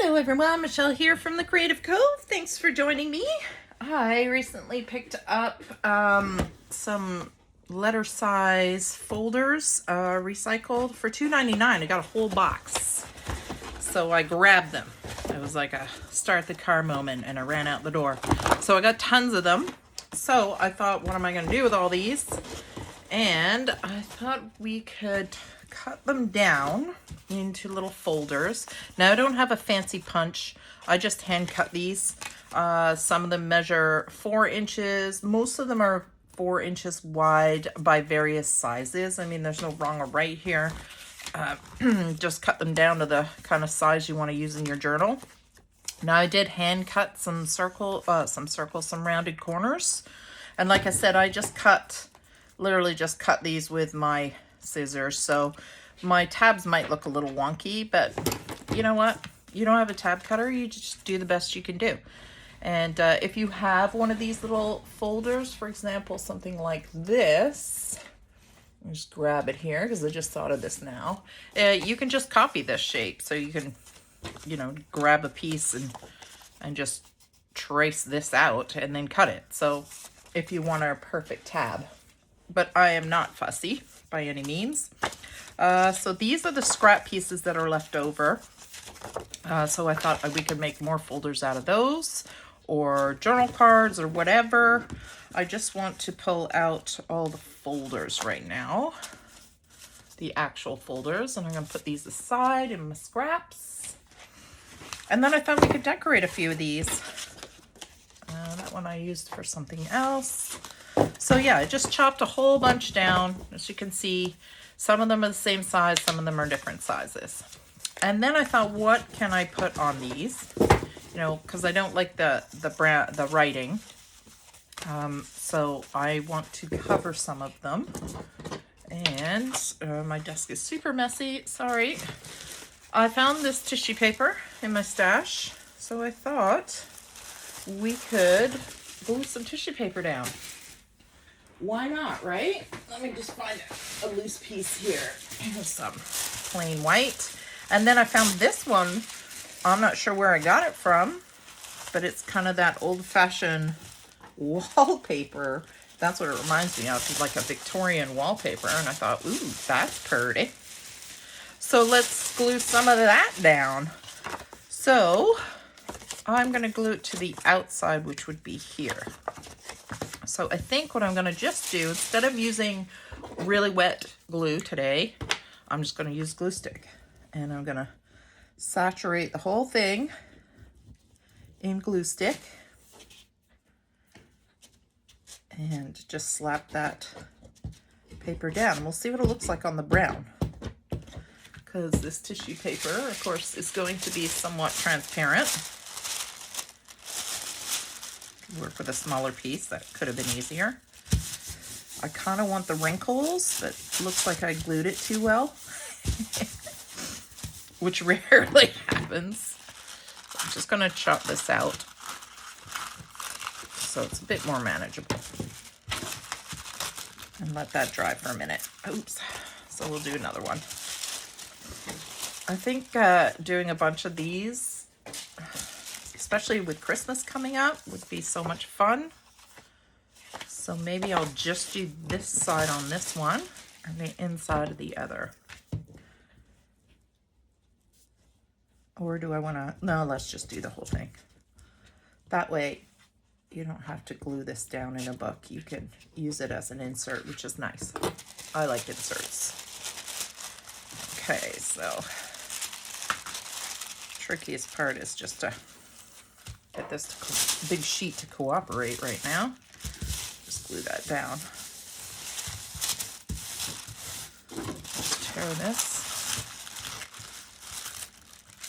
Hello everyone, Michelle here from the Creative Cove. Thanks for joining me. I recently picked up some letter size folders, recycled for $2.99. I got a whole box. So I grabbed them. It was like a start the car moment and I ran out the door. So I got tons of them. So I thought, what am I going to do with all these? And I thought we could cut them down into little folders. Now I don't have a fancy punch. I just hand cut these. Some of them measure 4 inches. Most of them are 4 inches wide by various sizes. I mean, there's no wrong or right here. Just cut them down to the kind of size you want to use in your journal. Now I did hand cut some rounded corners. And like I said, I just literally just cut these with my scissors. So my tabs might look a little wonky, but you know what? You don't have a tab cutter, you just do the best you can do. And if you have one of these little folders, for example, something like this, I'll just grab it here because I just thought of this now. You can just copy this shape. So you can, grab a piece and just trace this out and then cut it. So if you want a perfect tab. But I am not fussy by any means. So these are the scrap pieces that are left over. So I thought we could make more folders out of those or journal cards or whatever. I just want to pull out all the folders right now, the actual folders, and I'm going to put these aside in my scraps. And then I thought we could decorate a few of these. That one I used for something else. So yeah, I just chopped a whole bunch down. As you can see, some of them are the same size, some of them are different sizes. And then I thought, what can I put on these? Because I don't like the writing. So I want to cover some of them. And my desk is super messy, sorry. I found this tissue paper in my stash. So I thought we could glue some tissue paper down. Why not, right? Let me just find a loose piece here. Here's some plain white. And then I found this one. I'm not sure where I got it from, but it's kind of that old-fashioned wallpaper. That's what it reminds me of, like a Victorian wallpaper. And I thought, ooh, that's pretty. So let's glue some of that down. So I'm going to glue it to the outside, which would be here. So I think what I'm going to just do, instead of using really wet glue today, I'm just going to use glue stick. And I'm going to saturate the whole thing in glue stick. And just slap that paper down. We'll see what it looks like on the brown. Because this tissue paper, of course, is going to be somewhat transparent. Work with a smaller piece. That could have been easier. I kind of want the wrinkles, but looks like I glued it too well, which rarely happens. I'm just going to chop this out so it's a bit more manageable and let that dry for a minute. Oops. So we'll do another one. I think doing a bunch of these, especially with Christmas coming up, would be so much fun. So maybe I'll just do this side on this one and the inside of the other. Or do I want to? No, let's just do the whole thing. That way you don't have to glue this down in a book. You can use it as an insert, which is nice. I like inserts. Okay, so trickiest part is just to get this big sheet to cooperate right now. Just glue that down. Just tear this.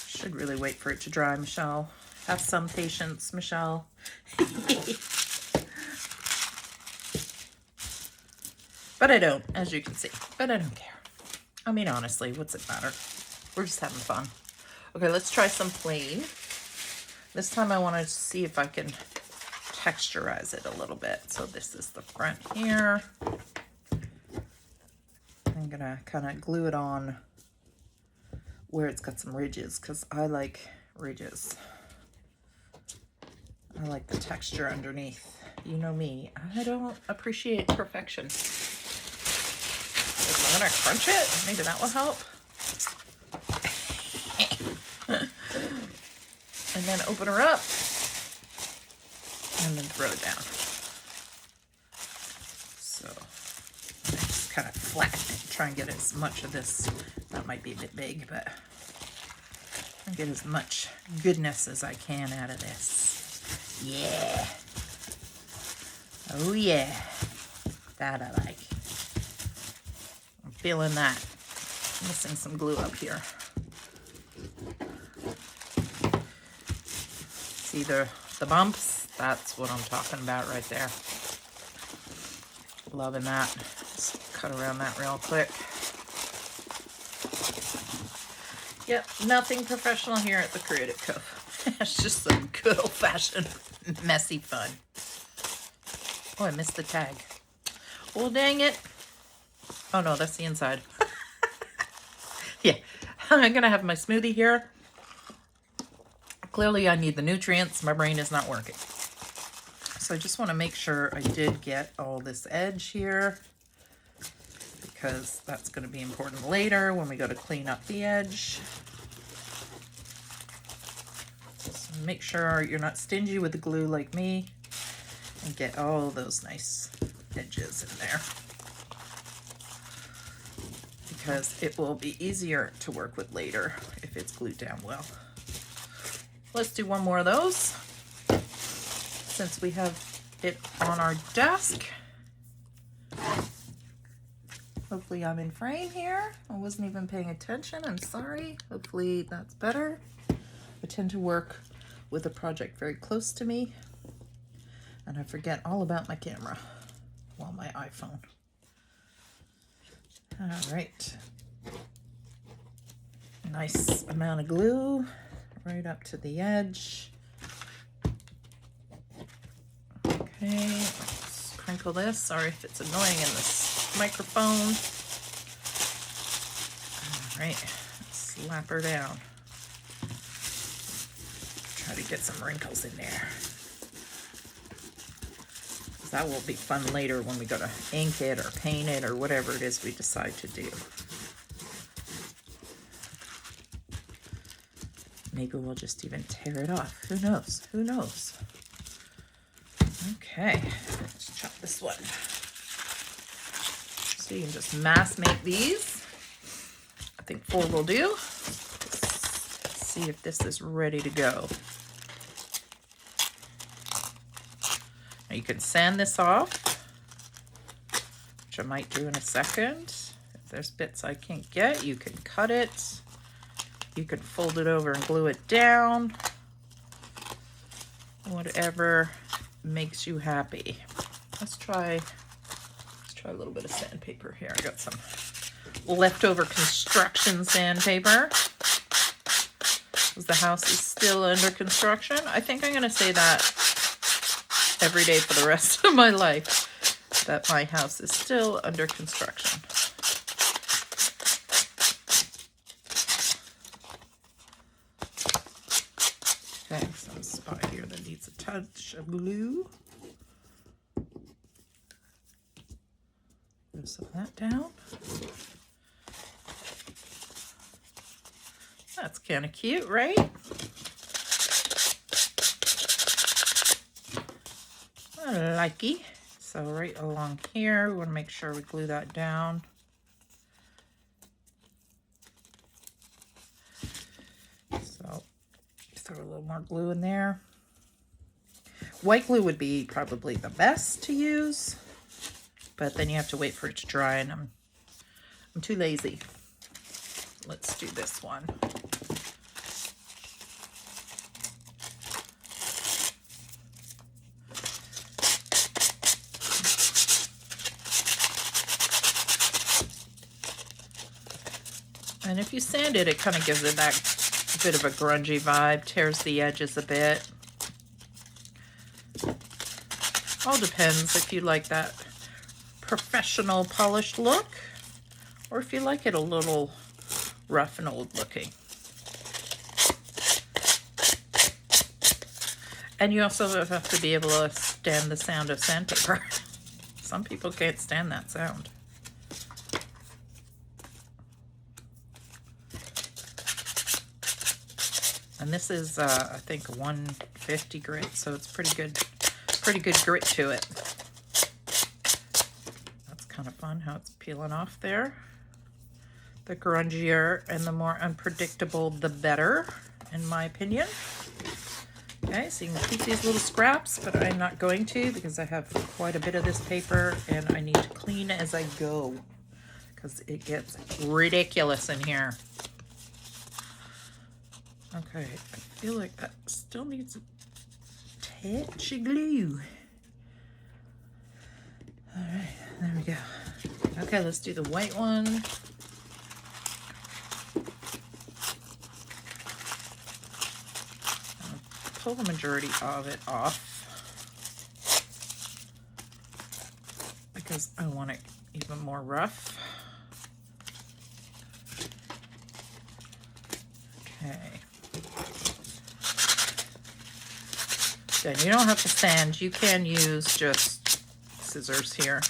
Should really wait for it to dry, Michelle. Have some patience, Michelle. But I don't, as you can see. But I don't care. I mean, honestly, what's it matter? We're just having fun. Okay, let's try some plain. This time I want to see if I can texturize it a little bit. So this is the front here. I'm gonna kind of glue it on where it's got some ridges because I like ridges. I like the texture underneath. You know me, I don't appreciate perfection. So I'm gonna crunch it. Maybe that will help. And then open her up. And then throw it down. So I just kind of flatten it. Try and get as much of this. That might be a bit big, but I'll get as much goodness as I can out of this. Yeah. Oh yeah. That I like. I'm feeling that. Missing some glue up here. See the bumps? That's what I'm talking about right there. Loving that. Just cut around that real quick. Yep, nothing professional here at the Creative Cove. It's just some good old-fashioned messy fun. Oh, I missed the tag. Well, dang it. Oh no, that's the inside. Yeah, I'm gonna have my smoothie here. Clearly I need the nutrients. My brain is not working. So I just want to make sure I did get all this edge here, because that's going to be important later when we go to clean up the edge. Just make sure you're not stingy with the glue like me, and get all those nice edges in there, because it will be easier to work with later if it's glued down well. Let's do one more of those since we have it on our desk. Hopefully I'm in frame here. I wasn't even paying attention. I'm sorry. Hopefully that's better. I tend to work with a project very close to me, and I forget all about my camera. Well, my iPhone. All right. Nice amount of glue right up to the edge. Okay, let's crinkle this. Sorry if it's annoying in this microphone. All right, slap her down. Try to get some wrinkles in there. That will be fun later when we go to ink it or paint it or whatever it is we decide to do. Maybe we'll just even tear it off. Who knows? Who knows? Okay, let's chop this one. So you can just mass make these. I think 4 will do. Let's see if this is ready to go. Now you can sand this off, which I might do in a second. If there's bits I can't get, you can cut it. You can fold it over and glue it down. Whatever makes you happy. Let's try a little bit of sandpaper here. I got some leftover construction sandpaper, because the house is still under construction. I think I'm gonna say that every day for the rest of my life, that my house is still under construction. Okay, some spot here that needs a touch of glue. Glue some of that down. That's kind of cute, right? I like it. So right along here, we want to make sure we glue that down. So throw a little more glue in there. White glue would be probably the best to use, but then you have to wait for it to dry, and I'm too lazy. Let's do this one. And if you sand it, it kind of gives it that bit of a grungy vibe, tears the edges a bit. All depends if you like that professional polished look, or if you like it a little rough and old looking. And you also have to be able to stand the sound of sandpaper. Some people can't stand that sound. And this is, I think, 150 grit, so it's pretty good grit to it. That's kind of fun how it's peeling off there. The grungier and the more unpredictable, the better, in my opinion. Okay, so you can keep these little scraps, but I'm not going to because I have quite a bit of this paper and I need to clean as I go because it gets ridiculous in here. Okay, I feel like that still needs a touch of glue. All right, there we go. Okay, let's do the white one. Pull the majority of it off because I want it even more rough. Okay. Then you don't have to sand. You can use just scissors here.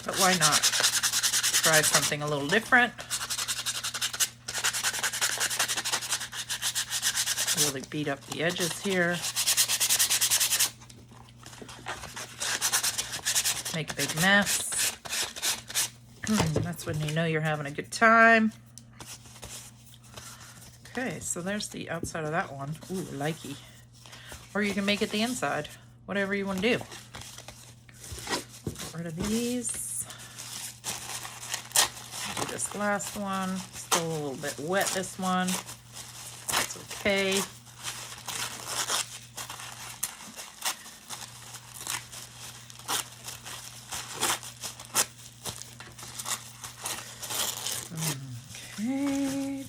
But why not? Try something a little different. Really beat up the edges here. Make a big mess. That's when you know you're having a good time. Okay, so there's the outside of that one. Ooh, likey. Or you can make it the inside. Whatever you want to do. Get rid of these. Do this last one. Still a little bit wet, this one. That's okay. Okay,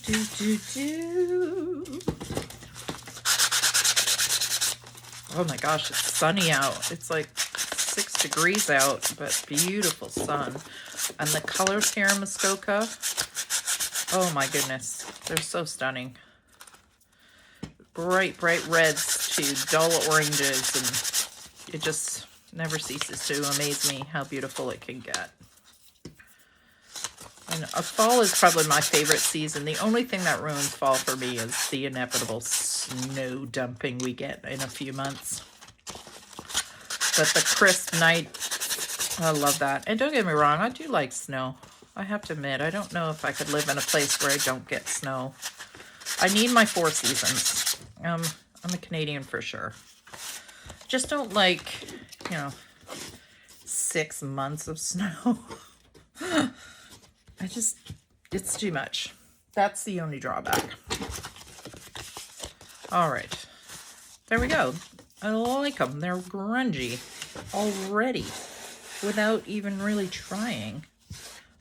Oh my gosh, it's sunny out. It's like 6 degrees out, but beautiful sun. And the colors here in Muskoka, oh my goodness, they're so stunning. Bright, bright reds to dull oranges, and it just never ceases to amaze me how beautiful it can get. And fall is probably my favorite season. The only thing that ruins fall for me is the inevitable snow dumping we get in a few months. But the crisp night, I love that. And don't get me wrong, I do like snow. I have to admit, I don't know if I could live in a place where I don't get snow. I need my 4 seasons. I'm a Canadian for sure. Just don't like, 6 months of snow. It's too much. That's the only drawback. All right. There we go. I like them. They're grungy already without even really trying.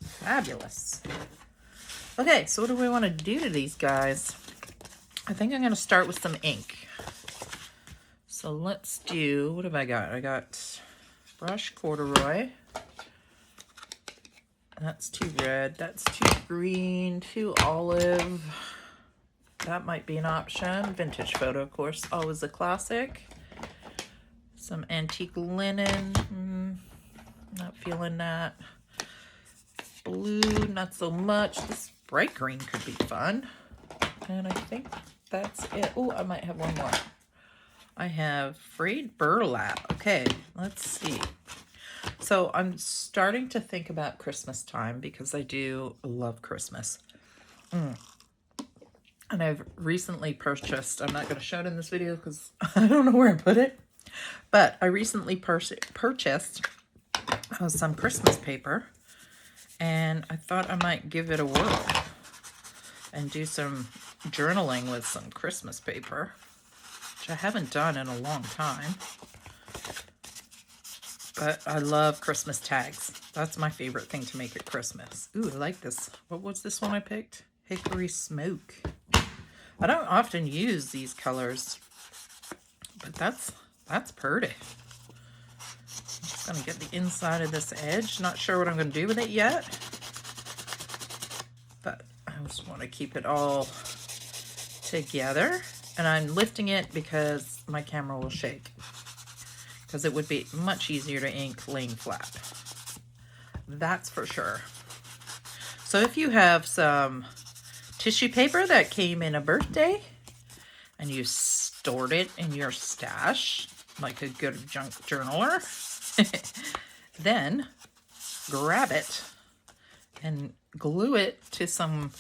Fabulous. Okay, so what do we want to do to these guys? I think I'm going to start with some ink. So let's do, what have I got? I got brush corduroy. That's too red. That's too green. Too olive. That might be an option. Vintage photo, of course. Always a classic. Some antique linen. Not feeling that. Blue, not so much. This bright green could be fun. And I think that's it. Oh, I might have one more. I have frayed burlap. Okay, let's see. So I'm starting to think about Christmas time because I do love Christmas. And I've recently purchased, I'm not going to show it in this video because I don't know where I put it, but I recently purchased some Christmas paper, and I thought I might give it a whirl and do some journaling with some Christmas paper, which I haven't done in a long time. But I love Christmas tags. That's my favorite thing to make at Christmas. Ooh, I like this. What was this one I picked? Hickory Smoke. I don't often use these colors, but that's pretty. I'm just going to get the inside of this edge. Not sure what I'm going to do with it yet, but I just want to keep it all together. And I'm lifting it because my camera will shake. Because it would be much easier to ink laying flat. That's for sure. So if you have some tissue paper that came in a birthday and you stored it in your stash like a good junk journaler, then grab it and glue it to some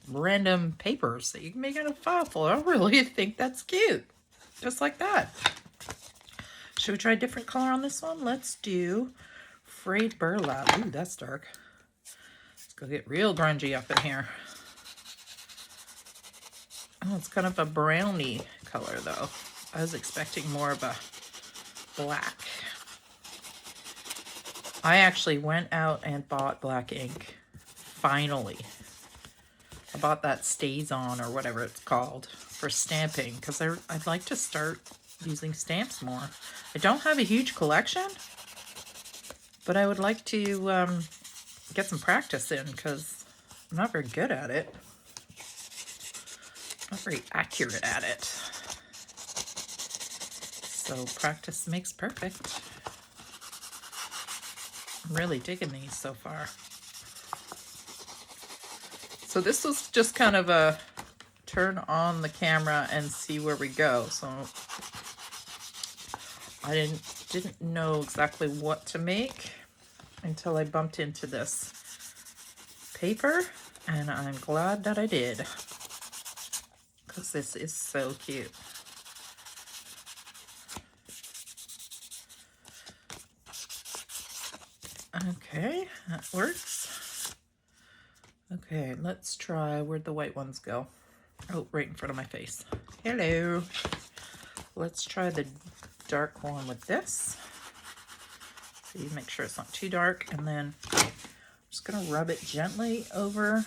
random papers that you can make in a file folder. I really think that's cute. Just like that. Should we try a different color on this one? Let's do frayed burlap. Ooh, that's dark. Let's go get real grungy up in here. Oh, it's kind of a browny color though. I was expecting more of a black. I actually went out and bought black ink. Finally. I bought that Stays On or whatever it's called for stamping because I'd like to start using stamps more. I don't have a huge collection, but I would like to get some practice in because I'm not very good at it. Not very accurate at it. So practice makes perfect. I'm really digging these so far. So this was just kind of a turn on the camera and see where we go. So I didn't know exactly what to make until I bumped into this paper, and I'm glad that I did because this is so cute. Okay, that works. Okay, let's try, where'd the white ones go? Oh, right in front of my face. Hello. Let's try the dark one with this. So you make sure it's not too dark, and then I'm just gonna rub it gently over.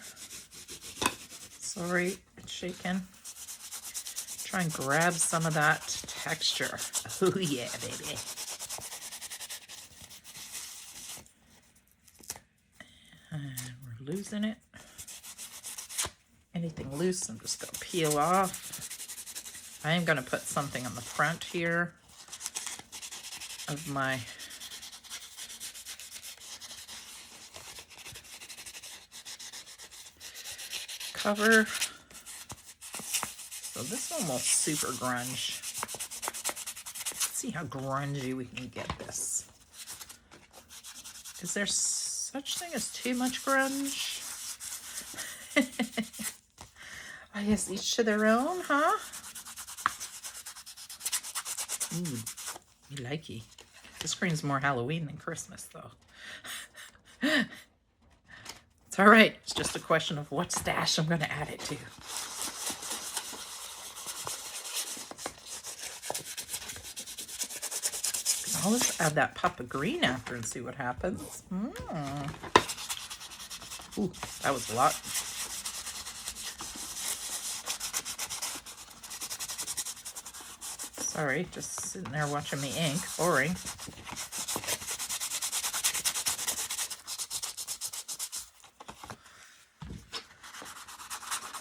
Sorry, it's shaking. Try and grab some of that texture. Oh yeah, baby. And we're losing it. Anything loose, I'm just gonna peel off. I am gonna put something on the front here of my cover. So this is almost super grunge. Let's see how grungy we can get this. Is there such thing as too much grunge? I guess each to their own, huh? Ooh, you likey. This screams more Halloween than Christmas, though. It's all right. It's just a question of what stash I'm going to add it to. I'll just add that pop of green after and see what happens. Ooh, that was a lot. Sorry, just sitting there watching me ink. Boring.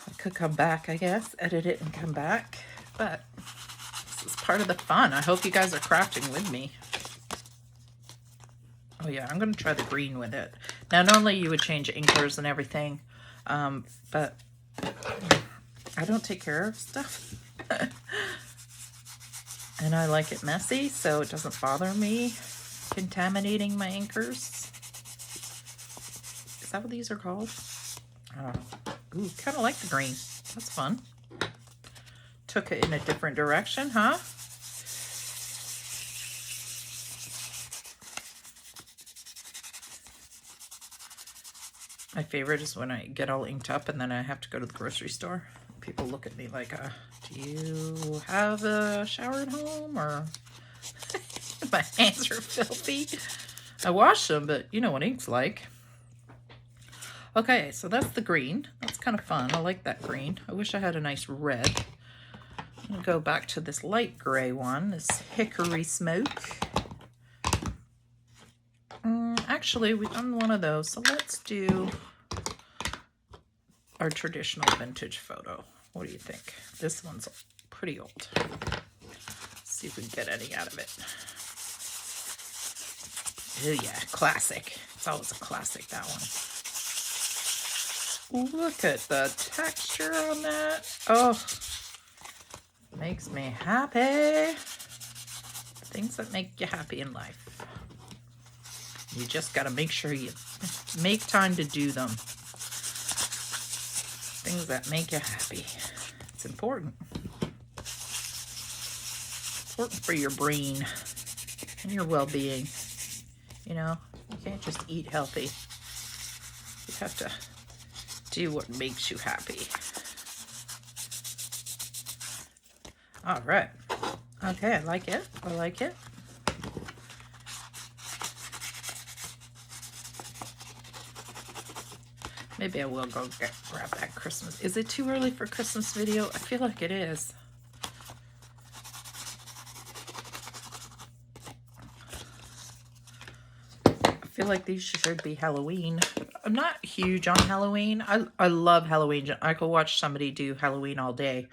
I could come back, I guess, edit it and come back, but this is part of the fun. I hope you guys are crafting with me. Oh yeah, I'm going to try the green with it. Now, normally you would change inkers and everything, but I don't take care of stuff. And I like it messy, so it doesn't bother me contaminating my inkers. Is that what these are called? Ooh, kind of like the green. That's fun. Took it in a different direction, huh? My favorite is when I get all inked up and then I have to go to the grocery store. People look at me like, do you have a shower at home? Or my hands are filthy. I wash them, but you know what ink's like. Okay, so that's the green. That's kind of fun. I like that green. I wish I had a nice red. I'm going to go back to this light gray one, this hickory smoke. Actually, we've done one of those, so let's do our traditional vintage photo. What do you think? This one's pretty old. Let's see if we can get any out of it. Oh yeah, classic. It's always a classic, that one. Look at the texture on that. Oh, makes me happy. Things that make you happy in life. You just got to make sure you make time to do them. Things that make you happy. It's important. Important for your brain and your well-being. You know, you can't just eat healthy. You have to do what makes you happy. All right. Okay, I like it. I like it. Maybe I will go grab that Christmas. Is it too early for Christmas video? I feel like it is. I feel like these should be Halloween. I'm not huge on Halloween. I love Halloween. I could watch somebody do Halloween all day.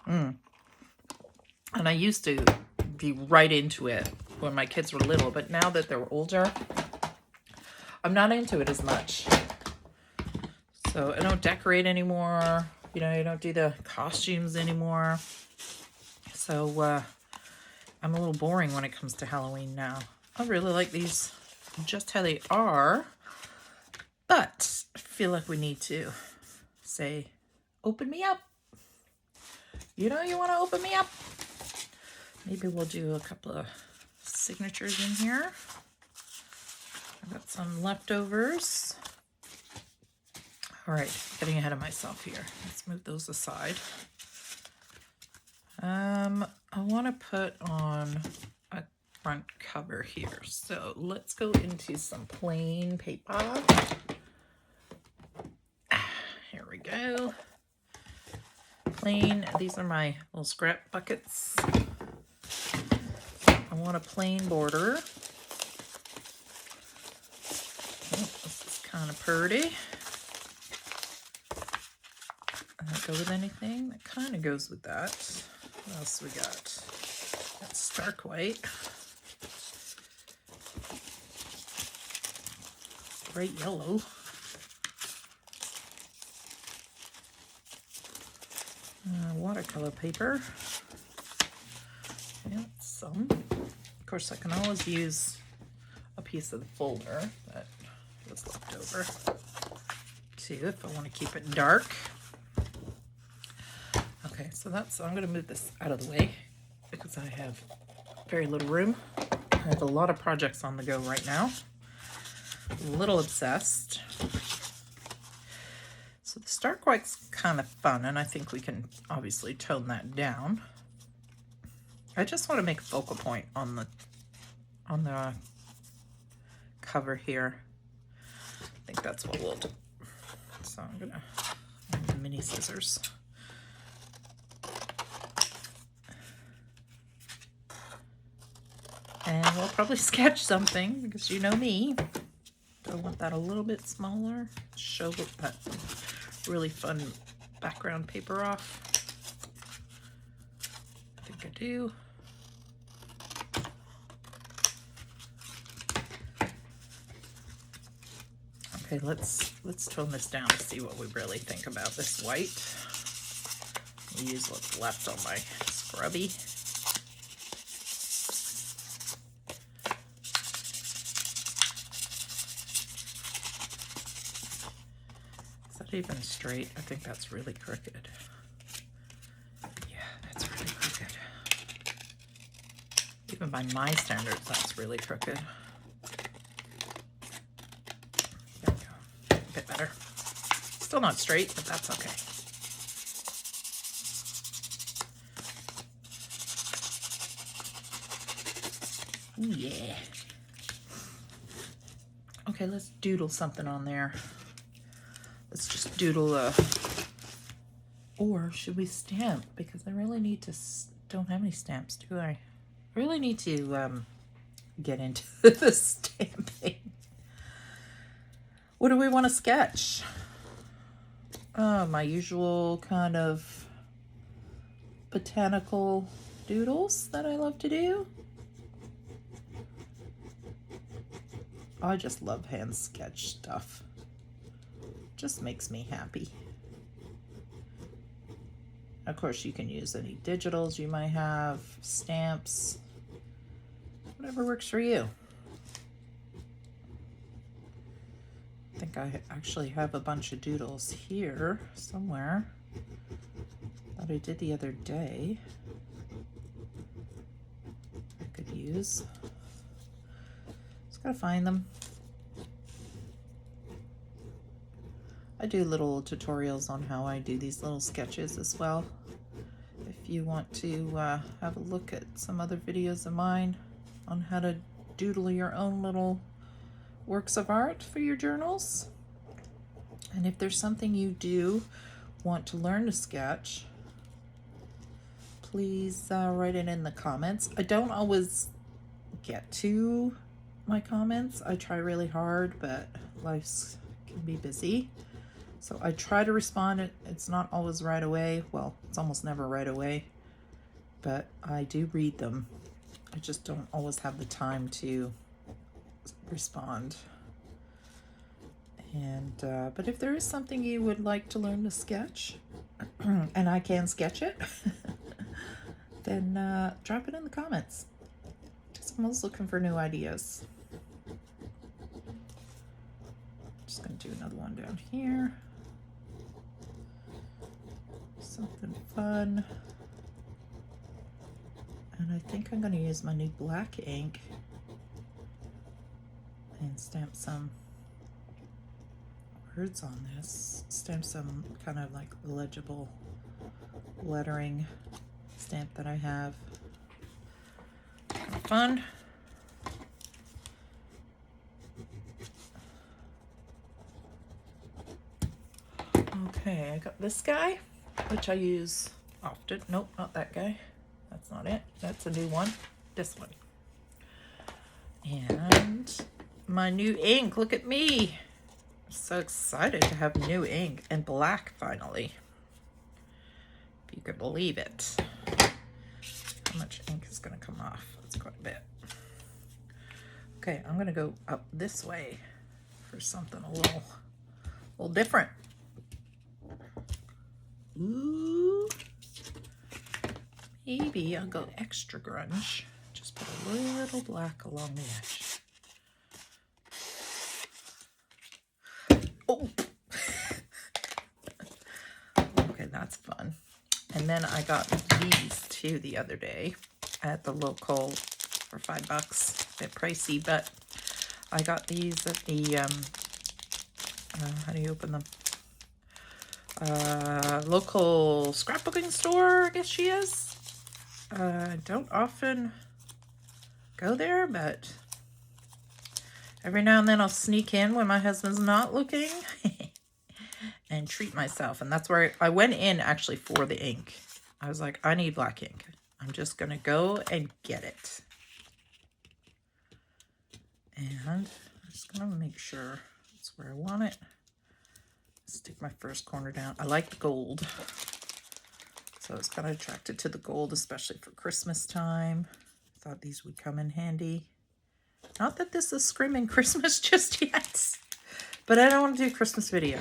And I used to be right into it when my kids were little, but now that they're older, I'm not into it as much. So I don't decorate anymore. You know, I don't do the costumes anymore. So I'm a little boring when it comes to Halloween now. I really like these just how they are, but I feel like we need to say, open me up. You know, you want to open me up? Maybe we'll do a couple of signatures in here. I've got some leftovers. All right, getting ahead of myself here. Let's move those aside. I want to put on a front cover here. So let's go into some plain paper. Here we go. Plain, these are my little scrap buckets. I want a plain border. Oh, this is kind of pretty. That go with anything? That kind of goes with that. What else we got? That's stark white. Bright yellow. Watercolor paper. Yeah, some. Of course, I can always use a piece of the folder that was left over too if I want to keep it dark. Okay, so I'm going to move this out of the way because I have very little room. I have a lot of projects on the go right now. A little obsessed. So the stark white's kind of fun, and I think we can obviously tone that down. I just want to make a focal point on the cover here. I think that's what we'll do. So I'm gonna use mini scissors. And we'll probably sketch something because you know me. I want that a little bit smaller. Show that really fun background paper off. I think I do. Okay, let's tone this down to see what we really think about this white. I'll use what's left on my scrubby. Even straight. I think that's really crooked. Yeah, that's really crooked. Even by my standards, that's really crooked. There we go. A bit better. Still not straight, but that's okay. Ooh, yeah. Okay, let's doodle something on there. Let's just doodle or should we stamp? Because I really need to, don't have any stamps, do I? I really need to get into the stamping. What do we want to sketch? My usual kind of botanical doodles that I love to do. I just love hand sketch stuff. Just makes me happy. Of course, you can use any digitals you might have, stamps, whatever works for you. I think I actually have a bunch of doodles here somewhere that I did the other day I could use. Just gotta find them. I do little tutorials on how I do these little sketches as well. If you want to have a look at some other videos of mine on how to doodle your own little works of art for your journals. And if there's something you do want to learn to sketch, please write it in the comments. I don't always get to my comments. I try really hard, but life can be busy. So I try to respond. It's not always right away. Well, it's almost never right away, but I do read them. I just don't always have the time to respond. And but if there is something you would like to learn to sketch, and I can sketch it, then drop it in the comments. I'm always looking for new ideas. Just gonna do another one down here. Something fun. And I think I'm gonna use my new black ink and stamp some words on this. Stamp some kind of like legible lettering stamp that I have. Kind of fun. Okay, I got this guy, which I use often. Nope, not that guy. That's not it. That's a new one. This one. And my new ink. Look at me. I'm so excited to have new ink and black finally. If you could believe it. How much ink is going to come off? That's quite a bit. Okay, I'm going to go up this way for something a little different. Ooh. Maybe I'll go extra grunge. Just put a little black along the edge. Oh! Okay, that's fun. And then I got these too the other day at the local for $5. A bit pricey, but I got these at the, how do you open them? Local scrapbooking store, I guess she is. Don't often go there, but every now and then I'll sneak in when my husband's not looking and treat myself. And that's where I went in actually for the ink. I was like, I need black ink. I'm just going to go and get it. And I'm just going to make sure that's where I want it. Stick my first corner down. I like the gold. So I was kind of attracted to the gold, especially for Christmas time. Thought these would come in handy. Not that this is screaming Christmas just yet, but I don't want to do a Christmas video.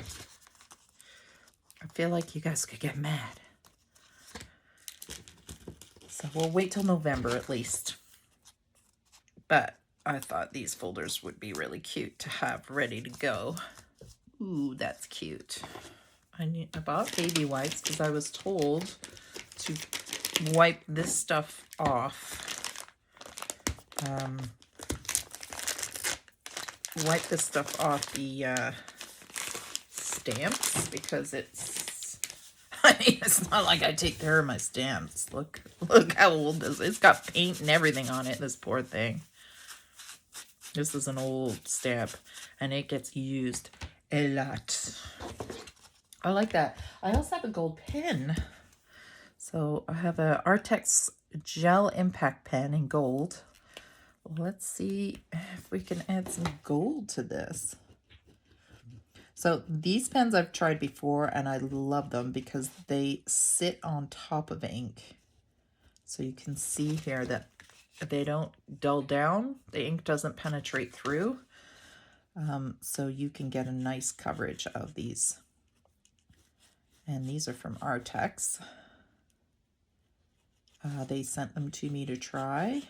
I feel like you guys could get mad. So we'll wait till November at least. But I thought these folders would be really cute to have ready to go. Ooh, that's cute. I bought baby wipes because I was told to wipe this stuff off. Wipe this stuff off the stamps because it's, I mean, it's not like I take care of my stamps. Look how old this is. It's got paint and everything on it, this poor thing. This is an old stamp and it gets used a lot. I like that. I also have a gold pen. So I have a Artex Gel Impact Pen in gold. Let's see if we can add some gold to this. So these pens I've tried before and I love them because they sit on top of ink. So you can see here that they don't dull down. The ink doesn't penetrate through. So you can get a nice coverage of these. And these are from Artex. They sent them to me to try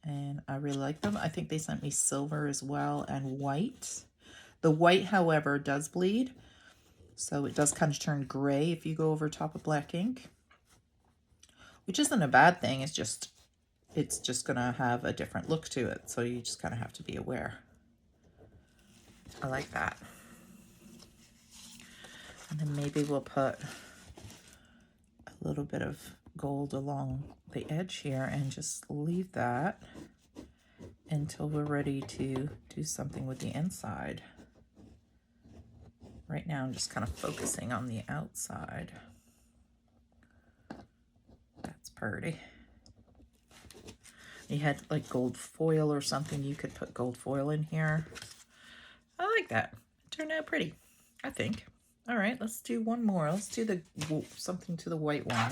and I really like them. I think they sent me silver as well and white. The white, however, does bleed. So it does kind of turn gray if you go over top of black ink, which isn't a bad thing. It's just going to have a different look to it. So you just kind of have to be aware. I like that. And then maybe we'll put a little bit of gold along the edge here and just leave that until we're ready to do something with the inside. Right now I'm just kind of focusing on the outside. That's pretty. You had like gold foil or something, you could put gold foil in here. I like that. It turned out pretty, I think. All right, let's do one more. Let's do the something to the white one,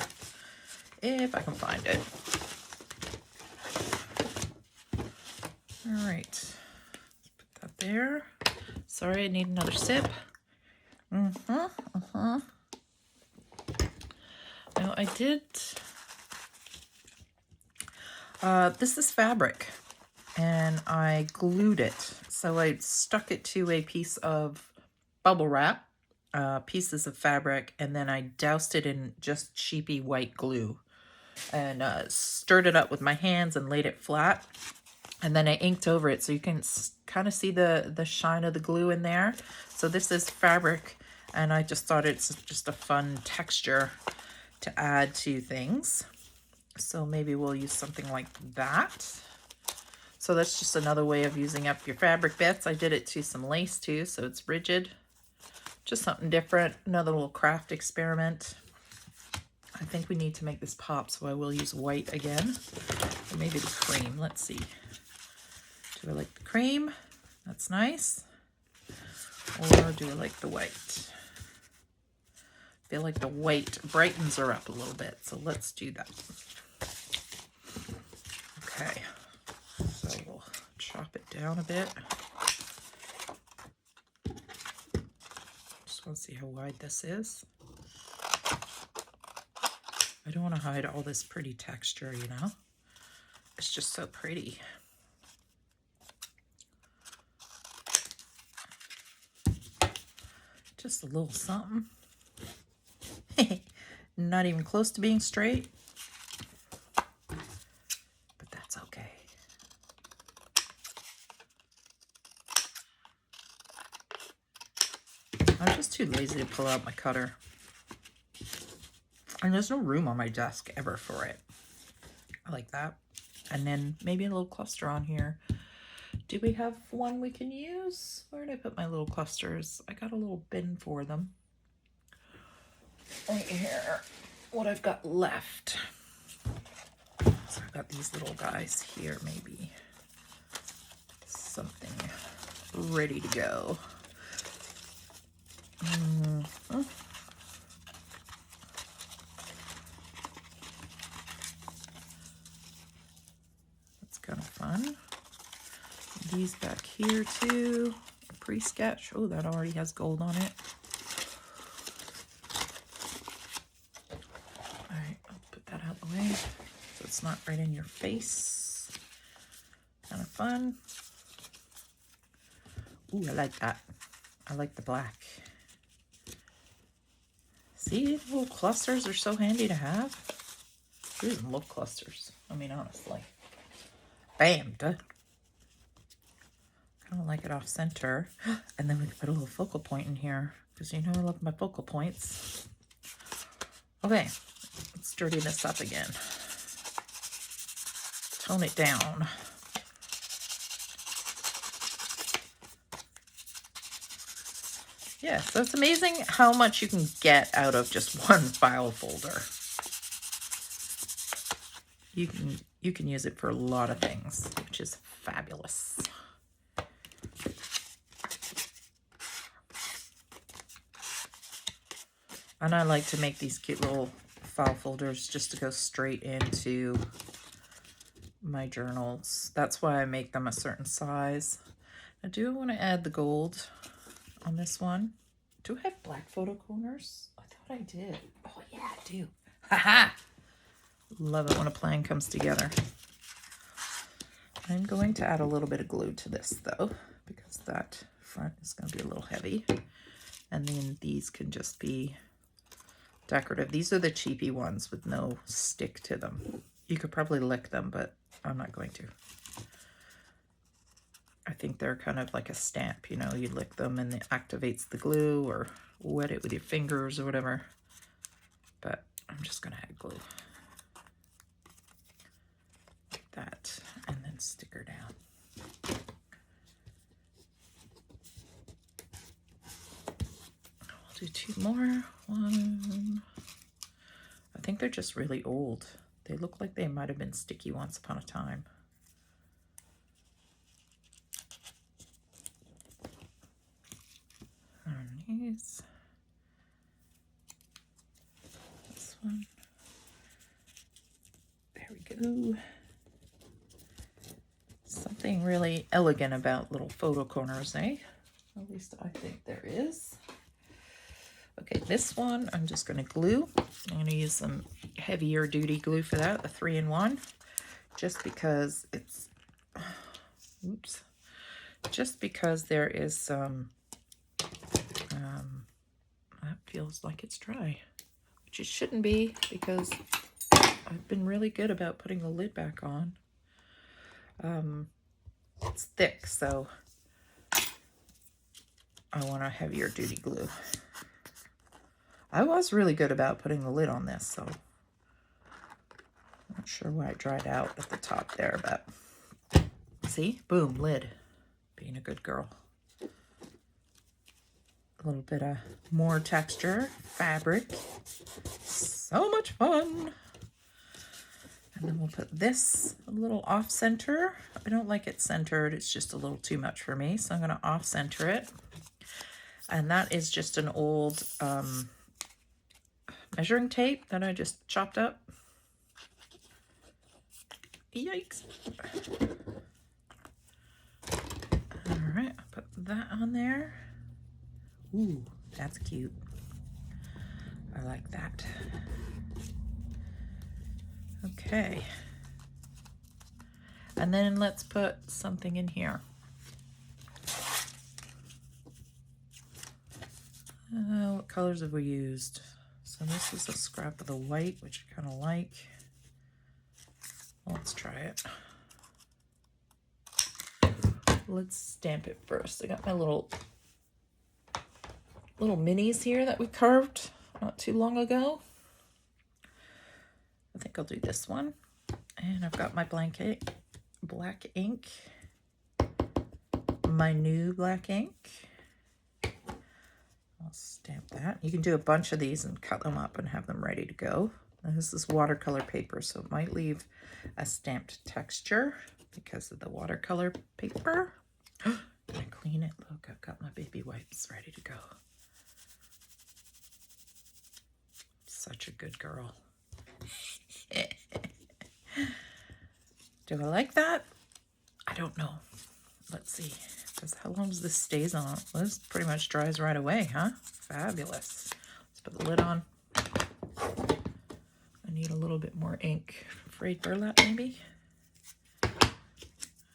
if I can find it. All right, let's put that there. Sorry, I need another sip. Now I did, this is fabric and I glued it. So I stuck it to a piece of bubble wrap, pieces of fabric, and then I doused it in just cheapy white glue and stirred it up with my hands and laid it flat. And then I inked over it so you can kind of see the shine of the glue in there. So this is fabric, and I just thought it's just a fun texture to add to things. So maybe we'll use something like that. So that's just another way of using up your fabric bits. I did it to some lace too, so it's rigid. Just something different, another little craft experiment. I think we need to make this pop, so I will use white again. Or maybe the cream, let's see. Do I like the cream? That's nice. Or do I like the white? I feel like the white brightens her up a little bit, so let's do that. Okay, so we'll chop it down a bit. Just want to see how wide this is. I don't want to hide all this pretty texture, you know? It's just so pretty. Just a little something. Not even close to being straight. But that's okay. I'm just too lazy to pull out my cutter. And there's no room on my desk ever for it. I like that. And then maybe a little cluster on here. Do we have one we can use? Where did I put my little clusters? I got a little bin for them. Right here, what I've got left. So I've got these little guys here, maybe. Something ready to go. That's kind of fun. These back here too. A pre-sketch. Oh, that already has gold on it. All right, I'll put that out of the way so it's not right in your face. Kind of fun. Ooh, I like that. I like the black. See, little clusters are so handy to have. Who doesn't love clusters? I mean, honestly. Bam, done. I don't like it off center. And then we can put a little focal point in here because you know I love my focal points. Okay, let's dirty this up again. Tone it down. Yeah, so it's amazing how much you can get out of just one file folder. You can use it for a lot of things, which is fabulous. And I like to make these cute little file folders just to go straight into my journals. That's why I make them a certain size. I do want to add the gold on this one. Do I have black photo corners? I thought I did. Oh yeah, I do. Haha! Love it when a plan comes together. I'm going to add a little bit of glue to this though, because that front is going to be a little heavy. And then these can just be decorative. These are the cheapy ones with no stick to them. You could probably lick them, but I'm not going to. I think they're kind of like a stamp, you know, you lick them and it activates the glue, or wet it with your fingers or whatever. But I'm just going to add glue. Like that. And then stick her down. I'll do 2 more. 1. I think they're just really old. They look like they might have been sticky once upon a time. And these. This one. There we go. Something really elegant about little photo corners, eh? At least I think there is. Okay, this one I'm just going to glue. I'm going to use some heavier duty glue for that, the 3-in-1, just because it's, oops, just because there is some, that feels like it's dry, which it shouldn't be, because I've been really good about putting the lid back on. It's thick, so I want a heavier duty glue. I was really good about putting the lid on this, so I'm not sure why it dried out at the top there, but see, boom, lid, being a good girl. A little bit of more texture, fabric, so much fun. And then we'll put this a little off center. I don't like it centered, it's just a little too much for me, so I'm going to off center it. And that is just an old measuring tape that I just chopped up. Yikes. All right, I'll put that on there. Ooh, that's cute. I like that. Okay. And then let's put something in here. What colors have we used? So this is a scrap of the white, which I kind of like. Let's try it. Let's stamp it first. I got my little minis here that we carved not too long ago. I think I'll do this one. And I've got my black ink, my new black ink. I'll stamp that. You can do a bunch of these and cut them up and have them ready to go. And this is watercolor paper, so it might leave a stamped texture because of the watercolor paper. Can I clean it? Look, I've got my baby wipes ready to go. Such a good girl. Do I like that? I don't know. Let's see. Because how long does this stays on? Well, this pretty much dries right away, huh? Fabulous. Let's put the lid on. I need a little bit more ink. Frayed burlap, maybe?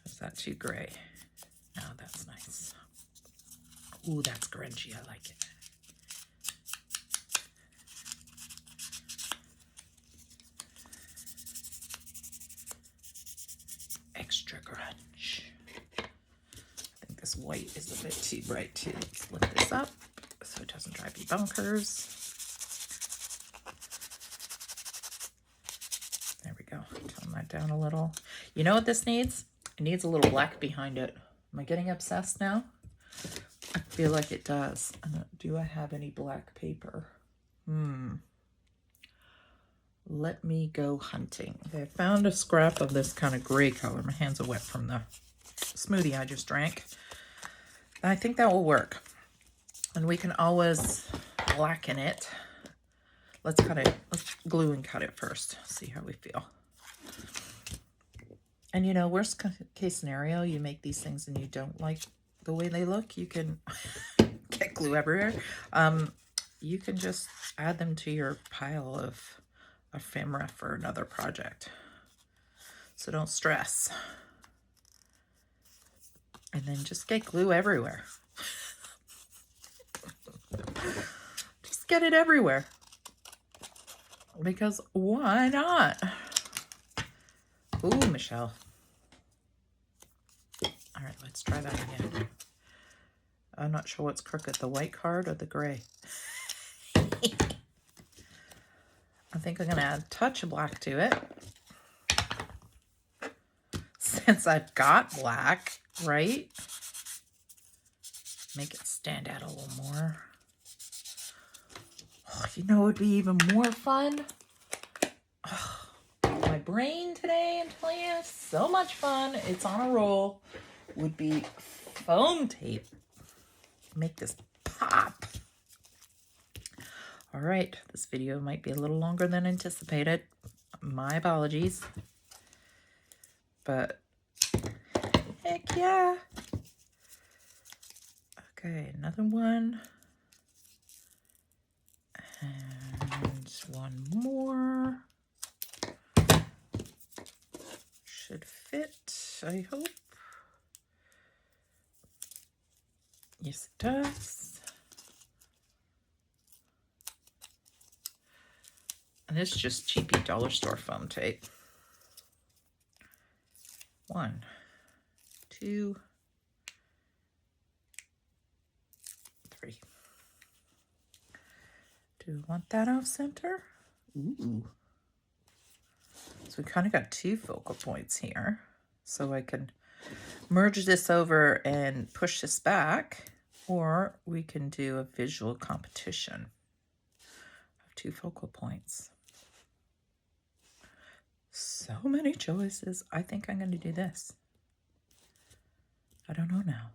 Is that too gray? No, that's nice. Ooh, that's grungy. I like it. Extra grunge. I think this white is a bit too bright too. Let's lift this up so it doesn't drive you bonkers. There we go. Tone that down a little. You know what this needs? It needs a little black behind it. Am I getting obsessed now? I feel like it does. Do I have any black paper? Let me go hunting. Okay, I found a scrap of this kind of gray color. My hands are wet from the smoothie I just drank. I think that will work. And we can always blacken it let's cut it. Let's glue and cut it first. See how we feel. And you know, worst case scenario, you make these things and you don't like the way they look, you can get glue everywhere. You can just add them to your pile of ephemera for another project. So don't stress. And then just get glue everywhere. Just get it everywhere. Because why not? Ooh, Michele. All right, let's try that again. I'm not sure what's crooked, the white card or the gray. I think I'm going to add a touch of black to it. Since I've got black, right? Make it stand out a little more. Oh, you know, it would be even more fun. Oh, my brain today, I'm telling you, so much fun. It's on a roll. Would be foam tape. Make this pop. All right, this video might be a little longer than anticipated. My apologies. But heck yeah. Okay, another one. And one more. Should fit, I hope. Yes, it does. And it's just cheapy dollar store foam tape. 1, 2, 3. Do we want that off center? Ooh. So we kind of got 2 focal points here. So I can merge this over and push this back, or we can do a visual competition of 2 focal points. So many choices. I think I'm going to do this. I don't know now.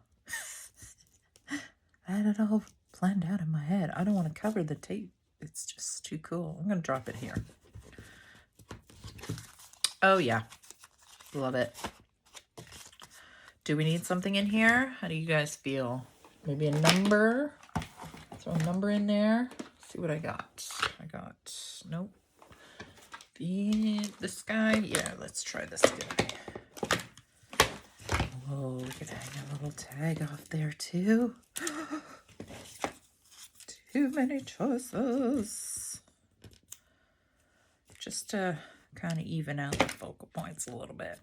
I had it all planned out in my head. I don't want to cover the tape. It's just too cool. I'm going to drop it here. Oh, yeah. Love it. Do we need something in here? How do you guys feel? Maybe a number? Throw a number in there. See what I got. Nope. This guy? Yeah, let's try this guy. Oh, we could hang a little tag off there too. Too many choices. Just to kind of even out the focal points a little bit.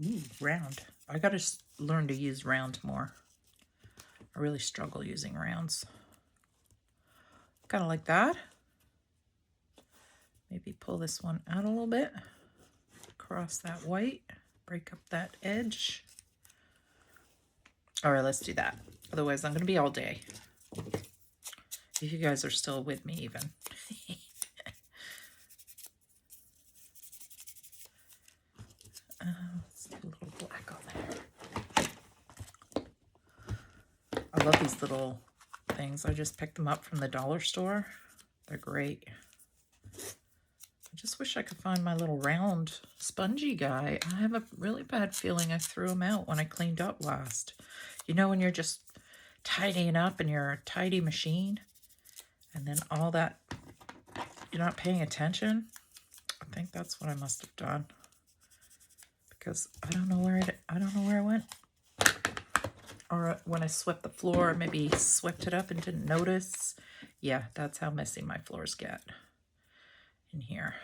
Ooh, round. I gotta learn to use round more. I really struggle using rounds. Kind of like that. Maybe pull this one out a little bit. Cross that white. Break up that edge. All right, let's do that. Otherwise, I'm going to be all day. If you guys are still with me even. Let's do a little black on there. I love these little things. I just picked them up from the dollar store. They're great. I just wish I could find my little round spongy guy. I have a really bad feeling I threw him out when I cleaned up last. You know, when you're just tidying up in your tidy machine and then all that, you're not paying attention. I think that's what I must have done, because I don't know where it went. Or when I swept the floor, maybe swept it up and didn't notice. Yeah, that's how messy my floors get in here.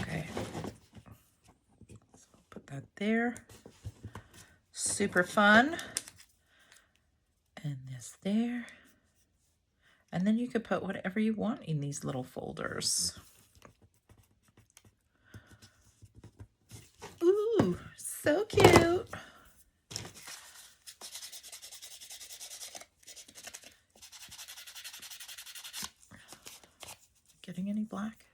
Okay, so I'll put that there. Super fun. And this there. And then you could put whatever you want in these little folders. Ooh, so cute. Getting any black?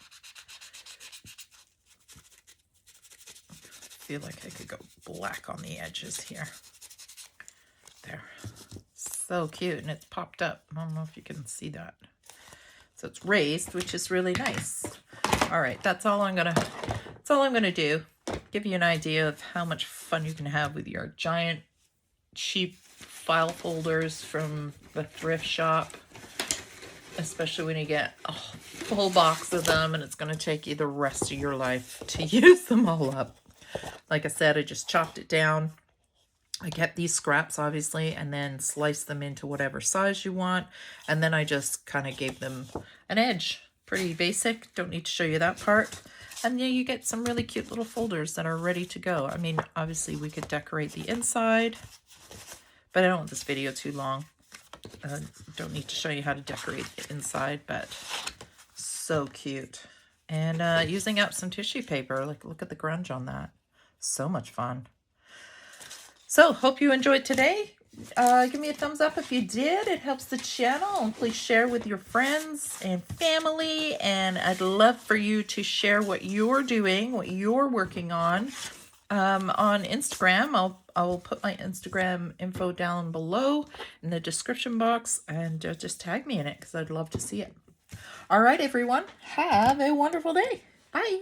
I feel like I could go black on the edges here. There. So cute, and it's popped up. I don't know if you can see that. It's So it's raised, which is really nice. All right, that's all I'm gonna do. Give you an idea of how much fun you can have with your giant, cheap file folders from the thrift shop. Especially when you get a full box of them and it's going to take you the rest of your life to use them all up. Like I said, I just chopped it down. I kept these scraps, obviously, and then sliced them into whatever size you want. And then I just kind of gave them an edge. Pretty basic. Don't need to show you that part. And then you get some really cute little folders that are ready to go. I mean, obviously, we could decorate the inside, but I don't want this video too long. Don't need to show you how to decorate the inside, but so cute. And using up some tissue paper. Like, look at the grunge on that. So much fun. So, hope you enjoyed today. Give me a thumbs up if you did. It helps the channel. And please share with your friends and family. And I'd love for you to share what you're doing, what you're working on Instagram. I'll put my Instagram info down below in the description box, and just tag me in it because I'd love to see it. All right, everyone. Have a wonderful day. Bye.